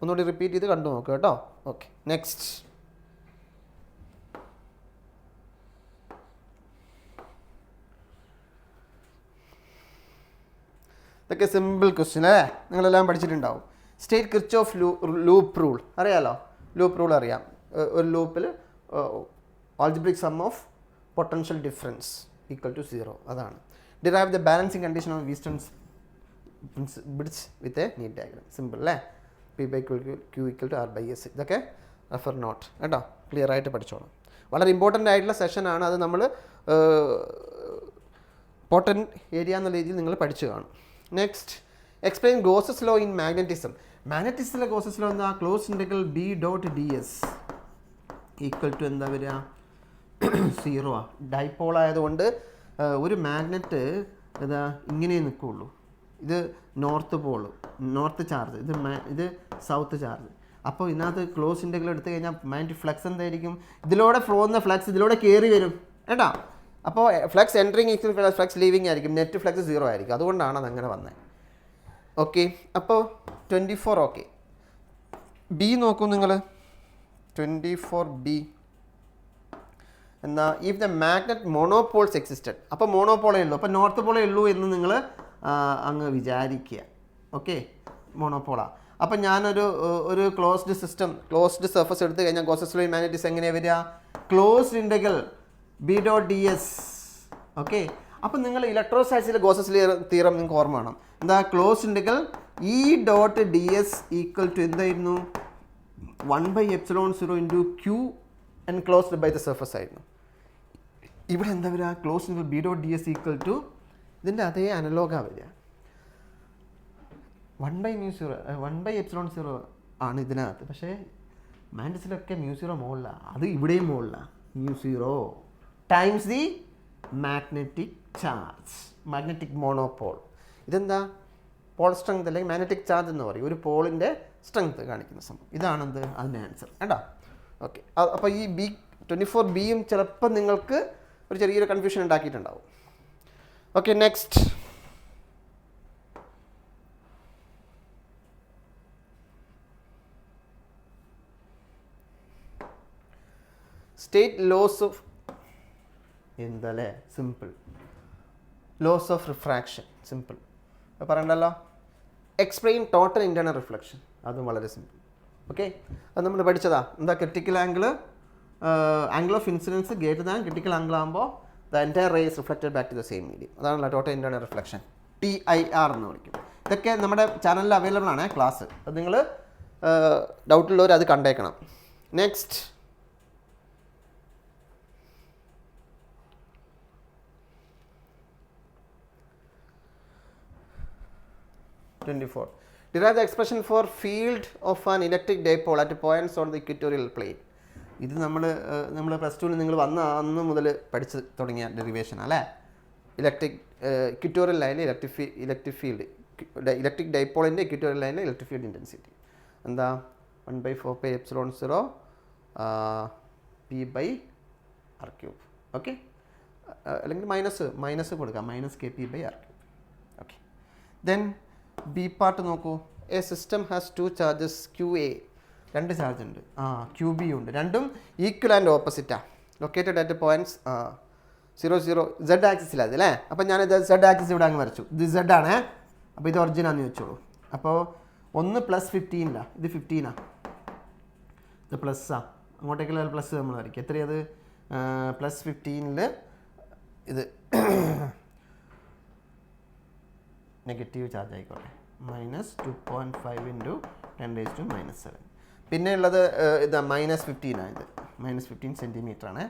ഒന്നുകൂടി റിപ്പീറ്റ് ചെയ്ത് കണ്ടു നോക്കുക കേട്ടോ. Okay, next. ഇതൊക്കെ സിമ്പിൾ ക്വസ്റ്റ്യൻ അല്ലേ, നിങ്ങളെല്ലാം പഠിച്ചിട്ടുണ്ടാവും. സ്റ്റേറ്റ് കിർച്ചോഫ് ലൂപ്പ് റൂൾ അറിയാലോ. ലൂപ്പ് റൂൾ അറിയാം. ഒരു ലൂപ്പിൽ algebraic sum of potential difference equal to 0. അതാണ്. Derive the balancing condition of Wheatstone's bridge with a neat diagram. Simple അല്ലേ. P/Q = R/S. ഇതൊക്കെ റെഫർ നോട്ട് കേട്ടോ, ക്ലിയർ ആയിട്ട് പഠിച്ചോളാം. വളരെ ഇമ്പോർട്ടൻ്റ് ആയിട്ടുള്ള സെഷനാണ് അത്. നമ്മൾ ഇമ്പോർട്ടൻറ്റ് ഏരിയ എന്നുള്ള രീതിയിൽ നിങ്ങൾ പഠിച്ചു കാണും. Next, explain Gauss's law in magnetism. മാഗ്നറ്റിസത്തിലെ ഗോസസ് ലോ എന്താ? Close integral B dot D S equal to എന്താ വരിക? 0 ആ. ഡൈപോൾ ആയതുകൊണ്ട് ഒരു മാഗ്നറ്റ് ഇതാ ഇങ്ങനെ നിൽക്കുകയുള്ളൂ. ഇത് നോർത്ത് പോള്, നോർത്ത് ചാർജ്, ഇത് സൗത്ത് ചാർജ്. അപ്പോൾ ഇതിനകത്ത് ക്ലോസ് ഇൻറ്റഗ്രൽ എടുത്തു കഴിഞ്ഞാൽ മാഗ്നറ്റിക് ഫ്ലക്സ് എന്തായിരിക്കും? ഇതിലൂടെ ഫ്ലോ ചെയ്യുന്ന ഫ്ലക്സ് ഇതിലൂടെ കയറി വരും കേട്ടോ. അപ്പോൾ flux entering equal flux leaving ആയിരിക്കും, നെറ്റ് ഫ്ലക്സ് 0 ആയിരിക്കും. അതുകൊണ്ടാണ് അതങ്ങനെ വന്നത്. ഓക്കെ, അപ്പോൾ 24 ഓക്കെ. ബി നോക്കൂ നിങ്ങൾ, 24B എന്താ? If the magnet monopoles existed. അപ്പോൾ മോണോപോളേ ഉള്ളൂ, അപ്പോൾ നോർത്ത് പോളേ ഉള്ളൂ എന്ന് നിങ്ങൾ അങ്ങ് വിചാരിക്കുക. ഓക്കെ, മോണോപോളാ. അപ്പം ഞാനൊരു ക്ലോസ്ഡ് സിസ്റ്റം, ക്ലോസ്ഡ് സർഫസ് എടുത്തു കഴിഞ്ഞാൽ ഗോസസ് ലോ ഇൻ മാഗ്നറ്റിസം എങ്ങനെയാണ് വരിക? Closed integral B dot D S. Okay, അപ്പം നിങ്ങൾ ഇലക്ട്രോസ്റ്റാറ്റിക്സിലെ ഗോസസ് തിയറം നിങ്ങൾക്ക് ഓർമ്മ വേണം. എന്താ? Closed integral E dot D S equal to എന്തായിരുന്നു? 1/ε0 into Q enclosed by the surface ആയിരുന്നു. ഇവിടെ എന്താ വരിക? Closed integral B dot D S equal to ഇതിൻ്റെ അതേ അനലോഗാണ് വരിക. 1/ε0 ആണ് ഇതിനകത്ത്. പക്ഷേ മാഗ്നറ്റിസിലൊക്കെ μ0 മുകളിലാണ്, അത് ഇവിടെയും മുകളിലാണ്. μ0 times the magnetic charge, magnetic monopole. ഇതെന്താ? പോൾ സ്ട്രെങ്ത് അല്ലെങ്കിൽ മാഗ്നറ്റിക് ചാർജ് എന്ന് പറയും, ഒരു പോളിൻ്റെ സ്ട്രെങ്ത് കാണിക്കുന്ന സംഭവം. ഇതാണെന്ത്? അതിൻ്റെ ആൻസർ കേട്ടോ. ഓക്കെ, അപ്പോൾ ഈ B24Bയും ചിലപ്പോൾ നിങ്ങൾക്ക് ഒരു ചെറിയൊരു കൺഫ്യൂഷൻ ഉണ്ടാക്കിയിട്ടുണ്ടാവും. Okay, next, state laws of എന്തല്ലേ? Simple. Laws of refraction simple പറയണ്ടല്ലോ. എക്സ്പ്ലെയിൻ ടോട്ടൽ ഇൻറ്റേർണൽ റിഫ്ലക്ഷൻ, അതും വളരെ സിമ്പിൾ. ഓക്കെ, അത് നമ്മൾ പഠിച്ചതാ. എന്താ? Critical angle of incidence greater than critical angle ആകുമ്പോൾ the entire ray is reflected back to the same medium. അതാണല്ലോ ടോട്ടൽ ഇൻറ്റേർണൽ റിഫ്ലക്ഷൻ, TIR എന്ന് വിളിക്കും. ഇതൊക്കെ നമ്മുടെ ചാനലിൽ അവൈലബിൾ ആണ് ക്ലാസ്. അത് നിങ്ങൾ ഡൗട്ടുള്ളവർ അത് കണ്ടേക്കണം. Next, derive the expression for field of an electric dipole at points on the equatorial plane. ഇത് നമ്മൾ പ്ലസ് ടുവിൽ നിങ്ങൾ വന്ന അന്ന് മുതൽ പഠിച്ച് തുടങ്ങിയ ഡെറിവേഷൻ അല്ലേ? ഇക്വിറ്റോറിയൽ ലൈനിൽ ഇലക്ട്രിക് ഫീൽഡ്, ഇലക്ട്രിക് ഡൈപോളിൻ്റെ ഇക്വിറ്റോറിയൽ ലൈനിൽ ഇലക്ട്രിക് ഫീൽഡ് ഇൻറ്റൻസിറ്റി എന്താ? 1/4πε0 P/r3. ഓക്കെ, അല്ലെങ്കിൽ മൈനസ് കൊടുക്കാം, -kP/r3. Okay, then B part നോക്കൂ. A system has 2 charges QA, 2 charge ഉണ്ട്. QB ഉണ്ട്. രണ്ടും ഈക്വൽ ആൻഡ് ഓപ്പോസിറ്റാണ്. ലൊക്കേറ്റഡ് അറ്റ് പോയിൻറ്റ്സ് 0, 0 Z ആക്സിസിലാണ് അല്ലേ? അപ്പം ഞാനിത് Z ആക്സിസ് ഇവിടെ അങ്ങ് വരച്ചു. ഇത് Z ആണേ, അപ്പോൾ ഇത് ഒറിജിനാന്ന് വെച്ചോളൂ. അപ്പോൾ ഒന്ന് +15 ഇത് 15 ഇത് പ്ലസ്സാണ്. അങ്ങോട്ടേക്കുള്ള പ്ലസ് നമ്മൾ വരയ്ക്കും. എത്രയത്? +15 ഇത് നെഗറ്റീവ് ചാർജ് ആയിക്കോട്ടെ, -2.5 × 10⁻⁻7. പിന്നെ ഉള്ളത് ഇതാ -15 ആണ്. ഇത് -15 സെൻറ്റിമീറ്റർ ആണ്.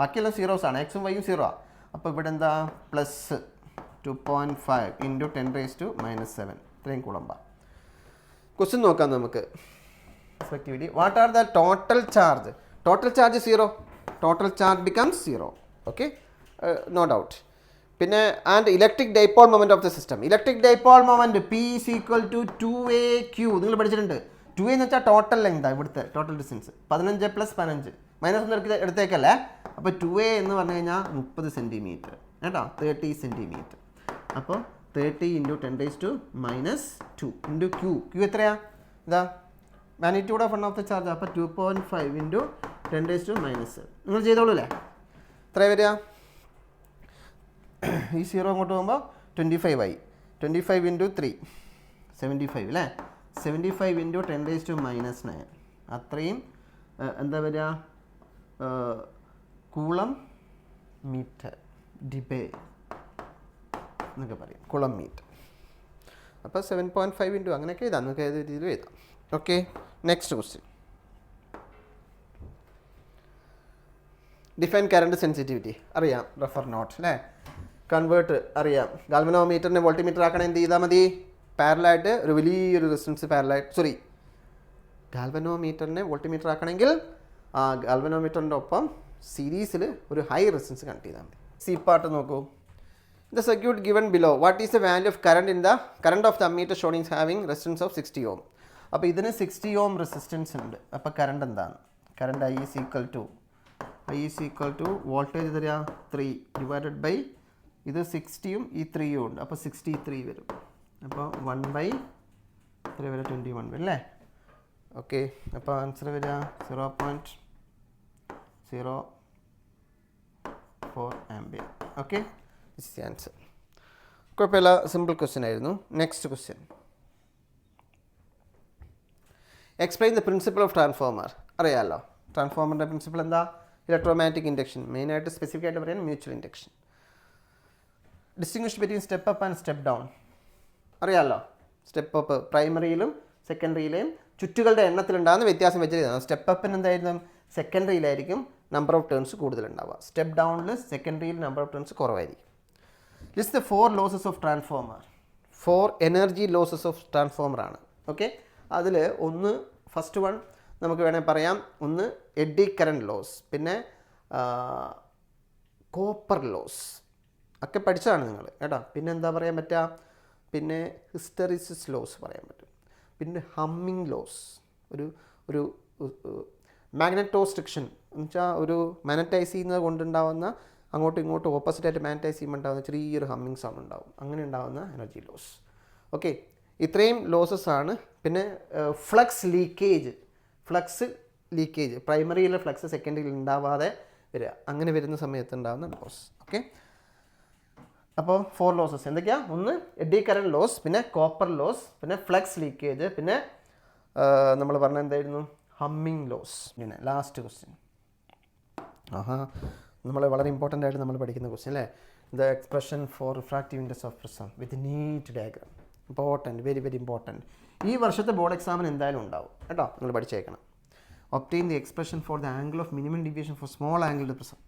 ബാക്കിയെല്ലാം സീറോസ് ആണ്, എക്സും വൈയും 0 ആണ്. അപ്പോൾ ഇവിടെ എന്താ? +2.5 × 10⁻⁻7 ഇത്രയും കുളമ്പാണ്. ക്വസ്റ്റ്യൻ നോക്കാം നമുക്ക്. Respectively what are the total charge? Total charge 0, total charge becomes 0. Okay, no doubt. പിന്നെ and electric dipole moment of the system. Electric dipole moment P = 2AQ നിങ്ങൾ പഠിച്ചിട്ടുണ്ട്. 2A എന്ന് വെച്ചാൽ ടോട്ടൽ ലെങ്താണ്, ഇവിടുത്തെ ടോട്ടൽ ഡിസ്റ്റൻസ് 15 + 15 -1 എടുത്തേക്കല്ലേ. അപ്പോൾ 2A എന്ന് പറഞ്ഞു കഴിഞ്ഞാൽ 30 സെൻറ്റിമീറ്റർ കേട്ടോ, 30 സെൻറ്റിമീറ്റർ. അപ്പോൾ 30 × 10⁻⁻2 × Q എത്രയാ? ഇതാ magnitude of one of the charge. അപ്പോൾ 2.5 × 10⁻⁻7 നിങ്ങൾ ചെയ്തോളൂ അല്ലേ? എത്ര വരിക? ഈ 0 അങ്ങോട്ട് പോകുമ്പോൾ 25 ആയി. 25 × 3 75 അല്ലേ? 75 × 10⁻⁻9 അത്രയും എന്താ വരിക? കൂളം മീറ്റർ, ഡിബേ എന്നൊക്കെ പറയും, കുളം മീറ്റർ. അപ്പോൾ 7.5 × അങ്ങനെയൊക്കെ എഴുതാം, നമുക്ക് ഏത് രീതിയിലും എഴുതാം. Okay, next question. Define current sensitivity അറിയാം, റെഫർ നോട്ട് അല്ലേ? കൺവേർട്ട് അറിയാം. ഗാൽവനോമീറ്ററിനെ വോൾട്ടിമീറ്റർ ആക്കണം എന്ത് ചെയ്താൽ മതി? പാരലായിട്ട് ഒരു വലിയൊരു റെസിസ്റ്റൻസ് പാരലായിട്ട് ഗാൽവനോമീറ്ററിനെ വോൾട്ടിമീറ്റർ ആക്കണമെങ്കിൽ ആ ഗാൽവനോമീറ്ററിൻ്റെ ഒപ്പം സീരീസിൽ ഒരു ഹൈ റെസിസ്റ്റൻസ് കണക്ട് ചെയ്താൽ മതി. സി പാർട്ട് നോക്കൂ. The circuit given below, what is the value of current of the ammeter shown is having resistance of 60 ohm. അപ്പോൾ ഇതിന് 60 ohm റെസിസ്റ്റൻസ് ഉണ്ട്. അപ്പോൾ കറണ്ട് എന്താണ്? Current I is equal to voltage തരിക 3 divided by ഇത് 60യും ഈ 3യും ഉണ്ട്. അപ്പോൾ 63 വരും. അപ്പോൾ 1/3 വരെ 21 വരും അല്ലേ? ഓക്കെ. അപ്പോൾ ആൻസർ വരിക 0.04 ampere. Okay, this is the answer. കുഴപ്പമില്ല, സിമ്പിൾ ക്വസ്റ്റ്യൻ ആയിരുന്നു. Next question. Explain the principle of transformer. അറിയാമല്ലോ ട്രാൻസ്ഫോമറിൻ്റെ പ്രിൻസിപ്പിൾ എന്താ? Electromagnetic induction. മെയിനായിട്ട് സ്പെസിഫിക് ആയിട്ട് പറയാൻ mutual induction. Distinguish between step up and step down. അറിയാമല്ലോ സ്റ്റെപ്പ് അപ്പ് പ്രൈമറിയിലും സെക്കൻഡറിയിലെയും ചുറ്റുകളുടെ എണ്ണത്തിലുണ്ടാകുന്ന വ്യത്യാസം വെച്ചിട്ട് സ്റ്റെപ്പ് അപ്പിന് എന്തായിരുന്നു? സെക്കൻഡറിയിലായിരിക്കും നമ്പർ ഓഫ് ടേൺസ് കൂടുതലുണ്ടാവുക. സ്റ്റെപ്പ് ഡൗണിൽ സെക്കൻഡറിയിൽ നമ്പർ ഓഫ് ടേൺസ് കുറവായിരിക്കും. List the 4 losses of transformer. 4 energy losses of transformer ആണ്. ഓക്കെ, അതിൽ ഒന്ന് ഫസ്റ്റ് വൺ നമുക്ക് വേണമെങ്കിൽ പറയാം. ഒന്ന് എഡി കറണ്ട് ലോസ്, പിന്നെ കോപ്പർ ലോസ് ഒക്കെ പഠിച്ചതാണ് നിങ്ങൾ കേട്ടോ. പിന്നെ എന്താ പറയാൻ പറ്റുക? പിന്നെ ഹിസ്റ്ററിസിസ് ലോസ് പറയാൻ പറ്റും. പിന്നെ ഹമ്മിങ് ലോസ്, ഒരു മാഗ്നറ്റോസ്ട്രിക്ഷൻ എന്ന് വെച്ചാൽ ഒരു മാഗ്നറ്റൈസ് ചെയ്യുന്നത് കൊണ്ടുണ്ടാവുന്ന അങ്ങോട്ടും ഇങ്ങോട്ടും ഓപ്പോസിറ്റായിട്ട് മാഗ്നറ്റൈസ് ചെയ്യുമ്പോൾ ഉണ്ടാകുന്ന ചെറിയൊരു ഹമ്മിങ് സൗണ്ട് ഉണ്ടാവും. അങ്ങനെ ഉണ്ടാകുന്ന എനർജി ലോസ്. ഓക്കെ, ഇത്രയും ലോസസ് ആണ്. പിന്നെ ഫ്ലക്സ് ലീക്കേജ് പ്രൈമറിയിലെ ഫ്ലക്സ് സെക്കൻഡറിയിൽ ഉണ്ടാവാതെ വരിക. അങ്ങനെ വരുന്ന സമയത്ത് ഉണ്ടാകുന്ന ലോസ്. ഓക്കെ, അപ്പോൾ 4 ലോസസ് എന്തൊക്കെയാണ്? ഒന്ന് എഡി കറണ്ട് ലോസ്, പിന്നെ കോപ്പർ ലോസ്, പിന്നെ ഫ്ലക്സ് ലീക്കേജ്, പിന്നെ നമ്മൾ പറഞ്ഞ എന്തായിരുന്നു? Humming loss. പിന്നെ ലാസ്റ്റ് ക്വസ്റ്റ്യൻ. നമ്മൾ വളരെ ഇമ്പോർട്ടൻ്റ് ആയിട്ട് നമ്മൾ പഠിക്കുന്ന ക്വസ്റ്റ്യൻ അല്ലേ? The expression for refractive index of prism with neat diagram. Important, very very important. ഈ വർഷത്തെ ബോർഡ് എക്സാമിന് എന്തായാലും ഉണ്ടാവും കേട്ടോ, നിങ്ങൾ പഠിച്ചേക്കണം. Obtain the expression for the angle of minimum deviation for small angled prism.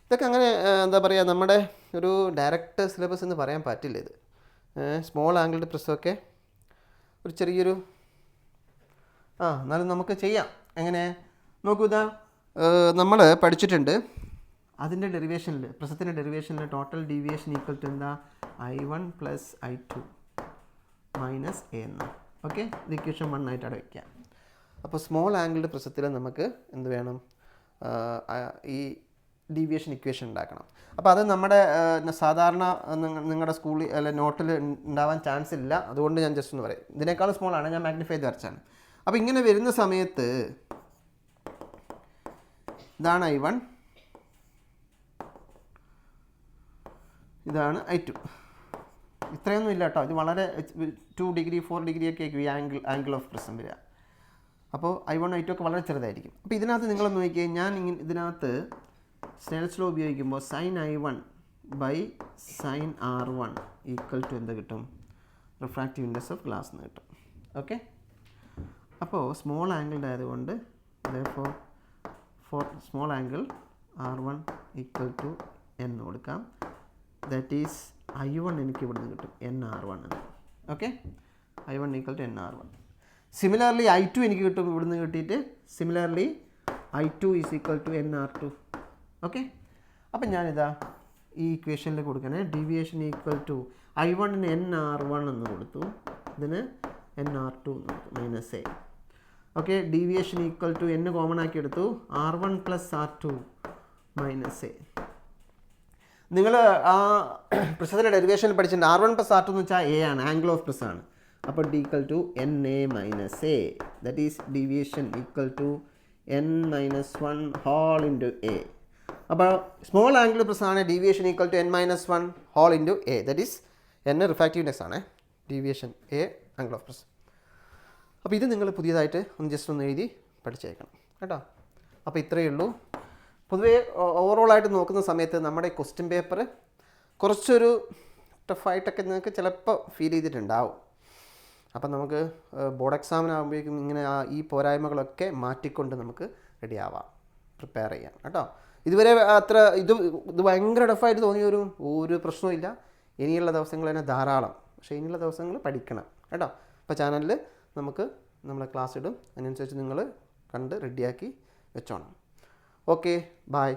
ഇതൊക്കെ അങ്ങനെ എന്താ പറയുക, നമ്മുടെ ഒരു ഡയറക്റ്റ് സിലബസ് എന്ന് പറയാൻ പറ്റില്ല ഇത്. സ്മോൾ ആംഗിൾഡ് പ്രിസമൊക്കെ ഒരു ചെറിയൊരു എന്നാലും നമുക്ക് ചെയ്യാം. എങ്ങനെ നോക്കൂ, ഇതാ നമ്മൾ പഠിച്ചിട്ടുണ്ട് അതിൻ്റെ ഡെറിവേഷനിൽ, പ്രിസത്തിൻ്റെ ഡെറിവേഷനിൽ ടോട്ടൽ ഡീവിയേഷൻ ഈക്വൽ ടു എന്താ? I1 + I2 - A എന്ന്. ഓക്കെ, ഇത് ഇക്വേഷൻ 1 ആയിട്ട് അവിടെ വയ്ക്കാം. അപ്പോൾ സ്മോൾ ആംഗിൾഡ് പ്രിസത്തിൽ നമുക്ക് എന്ത് വേണം? ഈ ഡീവിയേഷൻ ഇക്വേഷൻ ഉണ്ടാക്കണം. അപ്പോൾ അത് നമ്മുടെ സാധാരണ നിങ്ങളുടെ സ്കൂളിൽ അല്ലെ നോട്ടിൽ ഉണ്ടാവാൻ ചാൻസ് ഇല്ല. അതുകൊണ്ട് ഞാൻ ജസ്റ്റ് ഒന്ന് പറയും, ഇതിനേക്കാളും സ്മോളാണ്, ഞാൻ മാഗ്നിഫൈ ചെയ്ത് വരച്ചാണ്. അപ്പോൾ ഇങ്ങനെ വരുന്ന സമയത്ത് ഇതാണ് I1, ഇതാണ് I2. ഇത്രയൊന്നും ഇല്ല കേട്ടോ, ഇത് വളരെ 2 ഡിഗ്രി 4 ഡിഗ്രി ഒക്കെ ആയിരിക്കും ഈ ആംഗിൾ ഓഫ് പ്രിസം വരിക. അപ്പോൾ I1 I2 ഒക്കെ വളരെ ചെറുതായിരിക്കും. അപ്പോൾ ഇതിനകത്ത് നിങ്ങളൊന്ന് നോക്കിയാൽ, ഞാൻ ഇതിനകത്ത് സ്നെൽസ് ലോ ഉപയോഗിക്കുമ്പോൾ sin I1 / sin R1 = എന്ത് കിട്ടും? റിഫ്രാക്റ്റീവ് ഇൻഡെക്സ് ഓഫ് ഗ്ലാസ് എന്ന് കിട്ടും. ഓക്കെ, അപ്പോൾ സ്മോൾ ആംഗിൾഡ് ആയതുകൊണ്ട് four small angle R1 = n കൊടുക്കാം. ദാറ്റ് ഈസ് I1 എനിക്ക് ഇവിടുന്ന് കിട്ടും nR1 എന്ന്. Okay, I1 = nR1. Similarly I2 എനിക്ക് കിട്ടും ഇവിടുന്ന് കിട്ടിയിട്ട്. Similarly I2 = nR2. ഓക്കെ, അപ്പം ഞാനിതാ ഈ ഇക്വേഷനിൽ കൊടുക്കണേ. Deviation equal to I1 nR1 എന്ന് കൊടുത്തു, ഇതിന് nR2 എന്ന് കൊടുത്തു -A. Okay, deviation equal to n common ആക്കി എടുത്തു, R1 + R2 - A. നിങ്ങൾ ആ പ്രിസത്തിൻ്റെ ഡെറിവേഷനിൽ പഠിച്ചിട്ടുണ്ട്. R1 + R2 എന്ന് വെച്ചാൽ A ആണ്, ആംഗിൾ ഓഫ് പ്രിസം ആണ്. അപ്പോൾ D = NA - A. That is deviation equal to n - 1 whole into A. അപ്പോൾ സ്മോൾ ആംഗിൾ പ്രിസം ആണ്, deviation equal to n - 1 whole into A. That is n refractive index ആണ്, deviation A angle of prism. അപ്പോൾ ഇത് നിങ്ങൾ പുതിയതായിട്ട് just ഒന്ന് എഴുതി പഠിച്ചേക്കണം കേട്ടോ. അപ്പോൾ ഇത്രയേ ഉള്ളൂ. പൊതുവേ ഓവറോളായിട്ട് നോക്കുന്ന സമയത്ത് നമ്മുടെ ക്വസ്റ്റ്യൻ പേപ്പർ കുറച്ചൊരു ടഫായിട്ടൊക്കെ നിങ്ങൾക്ക് ചിലപ്പോൾ ഫീൽ ചെയ്തിട്ടുണ്ടാവും. അപ്പം നമുക്ക് ബോർഡ് എക്സാമിനാകുമ്പോഴേക്കും ഇങ്ങനെ ഈ പോരായ്മകളൊക്കെ മാറ്റിക്കൊണ്ട് നമുക്ക് റെഡി ആവാം, പ്രിപ്പയർ ചെയ്യാം കേട്ടോ. ഇതുവരെ അത്ര ഇത് ഭയങ്കര ടഫായിട്ട് തോന്നിയൊരു ഒരു പ്രശ്നമില്ല. ഇനിയുള്ള ദിവസങ്ങൾ തന്നെ ധാരാളം. പക്ഷേ ഇനിയുള്ള ദിവസങ്ങൾ പഠിക്കണം കേട്ടോ. അപ്പോൾ ചാനലിൽ നമുക്ക് നമ്മളെ ക്ലാസ് ഇടും, അതിനനുസരിച്ച് നിങ്ങൾ കണ്ട് റെഡിയാക്കി വെച്ചോണം. Okay, bye.